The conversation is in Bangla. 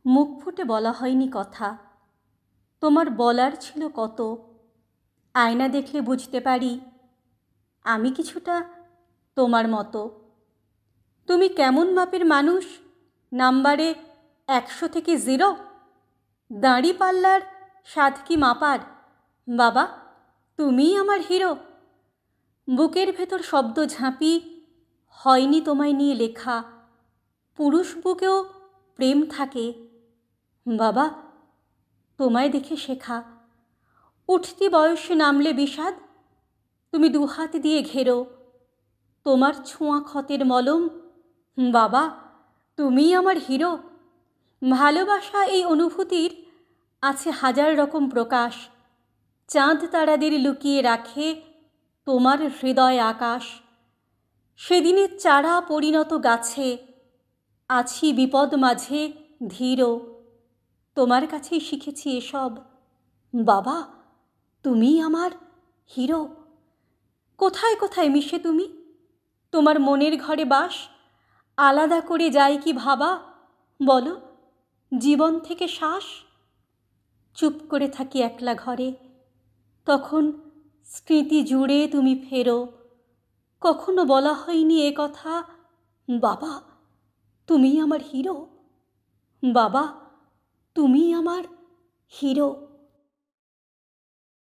মুখ ফুটে বলা হয়নি কথা, তোমার বলার ছিল কত। আয়না দেখলে বুঝতে পারি আমি কিছুটা তোমার মতো। তুমি কেমন মাপের মানুষ, নাম্বারে 100 থেকে 0? দাঁড়িপাল্লার স্বাদ কি মাপার? বাবা, তুমিই আমার হিরো। বুকের ভেতর শব্দ ঝাঁপি, হয়নি তোমায় নিয়ে লেখা। পুরুষ বুকেও প্রেম থাকে, বাবা তোমায় দেখে শেখা। উঠতি বয়সে নামলে বিষাদ, তুমি দুহাত দিয়ে ঘেরো। তোমার ছোঁয়া ক্ষতের মলম, বাবা তুমিই আমার হিরো। ভালোবাসা এই অনুভূতির আছে হাজার রকম প্রকাশ। চাঁদ তারাদের লুকিয়ে রাখে তোমার হৃদয় আকাশ। সেদিনের চারা পরিণত গাছে, আছি বিপদ মাঝে ধীর। তোমার কাছেই শিখেছি এসব, বাবা তুমিই আমার হিরো। কোথায় কোথায় মিশে তুমি, তোমার মনের ঘরে বাস। আলাদা করে যায় কি ভাবা, বলো জীবন থেকে শ্বাস। চুপ করে থাকি একলা ঘরে, তখন স্মৃতি জুড়ে তুমি ফেরো। কখনো বলা হয়নি এ কথা, বাবা তুমিই আমার হিরো। বাবা তুমিই আমার হিরো।